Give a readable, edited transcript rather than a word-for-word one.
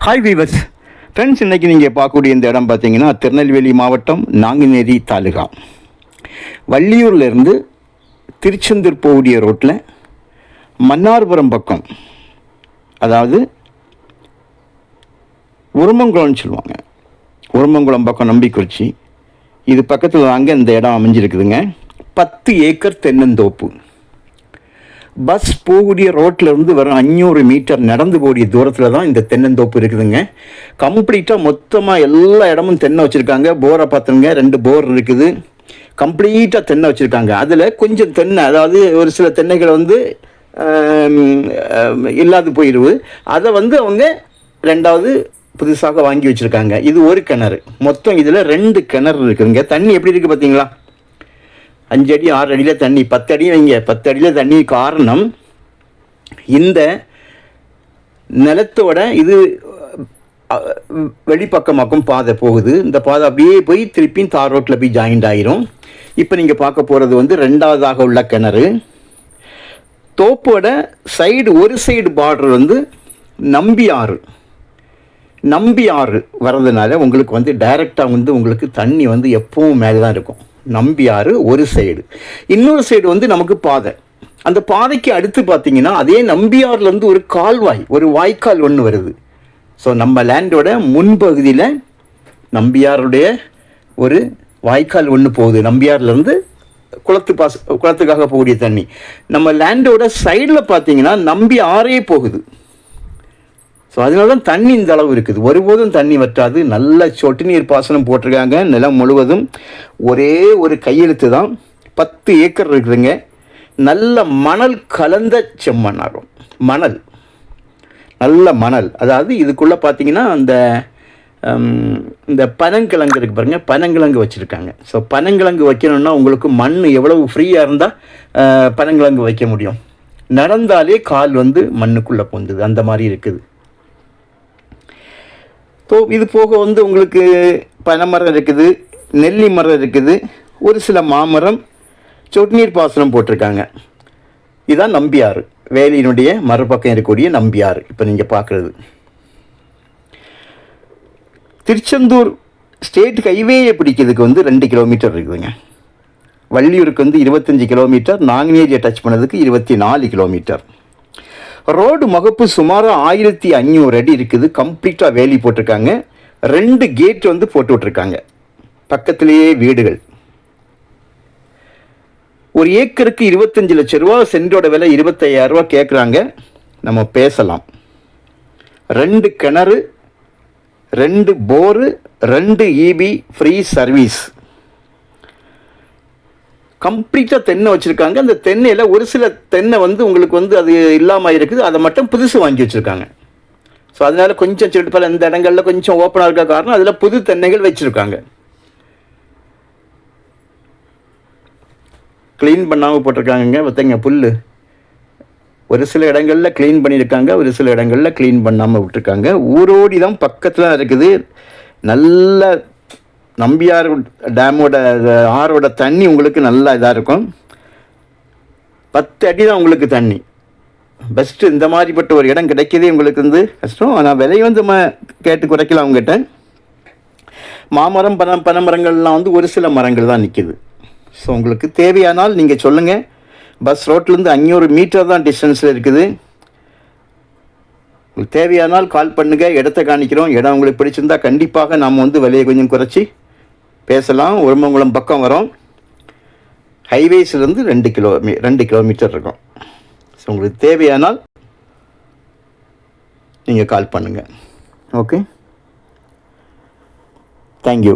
Hi viewers friends, இன்றைக்கி நீங்கள் பார்க்கக்கூடிய இந்த இடம் பார்த்தீங்கன்னா திருநெல்வேலி மாவட்டம் நாங்குநேரி தாலுகா வள்ளியூர்லேருந்து திருச்செந்தூர் போகக்கூடிய ரோட்டில் மன்னார்புரம் பக்கம், அதாவது உருமங்குளம்னு சொல்லுவாங்க, உருமங்குளம் பக்கம் நம்பிக்குறிச்சி, இது பக்கத்தில் தாங்க இந்த இடம் அமைஞ்சிருக்குதுங்க. 10 ஏக்கர் தென்னந்தோப்பு. பஸ் போகக்கூடிய ரோட்டில் இருந்து வரும் 500 மீட்டர் நடந்து போகக்கூடிய தூரத்தில் தான் இந்த தென்னந்தோப்பு இருக்குதுங்க. கம்ப்ளீட்டாக மொத்தமாக எல்லா இடமும் தென்னை வச்சுருக்காங்க. போரை பார்த்துருங்க, 2 போர் இருக்குது. கம்ப்ளீட்டாக தென்னை வச்சுருக்காங்க. அதில் கொஞ்சம் தென்னை, அதாவது ஒரு சில தென்னைகள் இல்லாது போயிடுது. அதை அவங்க 2வது புதுசாக வாங்கி வச்சுருக்காங்க. இது ஒரு கிணறு. மொத்தம் இதில் 2 கிணறு இருக்குதுங்க. தண்ணி எப்படி இருக்குது பார்த்தீங்களா? 5 அடி 6 அடியில் தண்ணி, 10 அடி வைங்க, 10 அடியில் தண்ணி. காரணம், இந்த நிலத்தோட இது வெளிப்பக்கமாக்கும் பாதை போகுது. இந்த பாதை அப்படியே போய் திருப்பியும் தார் ரோட்டில் போய் ஜாயிண்ட் ஆகிரும். இப்போ நீங்கள் பார்க்க போகிறது 2வதாக உள்ள கிணறு. தோப்போட சைடு, ஒரு சைடு பார்டர் நம்பி ஆறு வர்றதுனால உங்களுக்கு டைரெக்டாக உங்களுக்கு தண்ணி எப்பவும் மேலே தான் இருக்கும். நம்பி ஆறு ஒரு சைடு, இன்னொரு சைடு நமக்கு பாதை. அந்த பாதைக்கு அடுத்து பார்த்தீங்கன்னா அதே நம்பியாறுலேருந்து ஒரு கால்வாய், ஒரு வாய்க்கால் ஒன்று வருது. ஸோ நம்ம லேண்டோட முன்பகுதியில் நம்பியாருடைய ஒரு வாய்க்கால் ஒன்று போகுது. நம்பியாறுலேருந்து குளத்துக்காக போகக்கூடிய தண்ணி. நம்ம லேண்டோட சைடில் பார்த்தீங்கன்னா நம்பி ஆறே போகுது. ஸோ அதனால தான் தண்ணி இந்த அளவு இருக்குது. ஒருபோதும் தண்ணி வற்றாது. நல்ல சொட்டு நீர் பாசனம் போட்டிருக்காங்க. நிலம் முழுவதும் ஒரே ஒரு கையெழுத்து தான். 10 ஏக்கர் இருக்குதுங்க. நல்ல மணல் கலந்த செம்மண் ஆகும். நல்ல மணல். அதாவது இதுக்குள்ளே பார்த்தீங்கன்னா இந்த பனங்கிழங்கு இருக்குது பாருங்கள், பனங்கிழங்கு வச்சுருக்காங்க. ஸோ பனங்கிழங்கு வைக்கணும்னா உங்களுக்கு மண் எவ்வளவு ஃப்ரீயாக இருந்தால் பனங்கிழங்கு வைக்க முடியும். நடந்தாலே கால் மண்ணுக்குள்ளே பொந்துது, அந்த மாதிரி இருக்குது. ஸோ இது போக உங்களுக்கு பனைமரம் இருக்குது, நெல்லி மரம் இருக்குது, ஒரு சில மாமரம், சொட்டு நீர் பாசனம் போட்டிருக்காங்க. இதுதான் நம்பியாறு, வேலியினுடைய மறுபக்கம் இருக்கக்கூடிய நம்பியாறு இப்போ நீங்கள் பார்க்குறது. திருச்செந்தூர் ஸ்டேட் ஹைவேயை பிடிக்கிறதுக்கு 2 கிலோமீட்டர் இருக்குதுங்க. வள்ளியூருக்கு 25 கிலோமீட்டர், நாங்குநேரியை டச் பண்ணதுக்கு 24 கிலோமீட்டர். ரோடு முகப்பு சுமார் 1500 அடி இருக்குது. கம்ப்ளீட்டாக வேலி போட்டிருக்காங்க. 2 கேட் போட்டு விட்ருக்காங்க. பக்கத்திலேயே வீடுகள். ஒரு ஏக்கருக்கு 25 லட்சம் ரூபா, சென்டோட விலை 25,000 ரூபா கேட்குறாங்க. நம்ம பேசலாம். 2 கிணறு, 2 போரு, 2 EB ஃப்ரீ சர்வீஸ். கம்ப்ளீட்டாக தென்னை வச்சுருக்காங்க. அந்த தென்னையில் ஒரு சில தென்னை உங்களுக்கு அது இல்லாமல் இருக்குது. அதை மட்டும் புதுசு வாங்கி வச்சுருக்காங்க. ஸோ அதனால் கொஞ்சம் சிறுப்பல இந்த இடங்களில் கொஞ்சம் ஓப்பனாக இருக்க காரணம் அதில் புது தென்னைகள் வச்சுருக்காங்க. க்ளீன் பண்ணாமல் போட்டிருக்காங்க. பார்த்தீங்க புல். ஒரு சில இடங்களில் க்ளீன் பண்ணியிருக்காங்க, ஒரு சில இடங்களில் க்ளீன் பண்ணாமல் விட்டுருக்காங்க. ஊரோடி தான் பக்கத்தில் இருக்குது. நல்ல நம்பியார் டேமோட ஆறோட தண்ணி உங்களுக்கு நல்லா இதாக இருக்கும். 10 அடி தான் உங்களுக்கு தண்ணி. பெஸ்ட்டு. இந்த மாதிரிப்பட்ட ஒரு இடம் கிடைக்கிறதே உங்களுக்கு கஷ்டம். ஆனால் விலையை கேட்டு குறைக்கலாம் அவங்ககிட்ட. மாமரம், பனைமரங்கள்லாம் ஒரு சில மரங்கள் தான் நிற்கிது. ஸோ உங்களுக்கு தேவையானால் நீங்கள் சொல்லுங்கள். பஸ் ரோட்லேருந்து 500 மீட்டர் தான் டிஸ்டன்ஸில் இருக்குது. உங்களுக்கு தேவையானால் கால் பண்ணுங்கள், இடத்த காணிக்கிறோம். இடம் உங்களுக்கு பிடிச்சிருந்தால் கண்டிப்பாக நாம் விலையை கொஞ்சம் குறைச்சி பேசலாம். உருமங்குளம் பக்கம் வரோம். ஹைவேஸ்லேருந்து 2 கிலோமீட்டர் இருக்கும். ஸோ உங்களுக்கு தேவையானால் நீங்கள் கால் பண்ணுங்கள். Okay, thank you.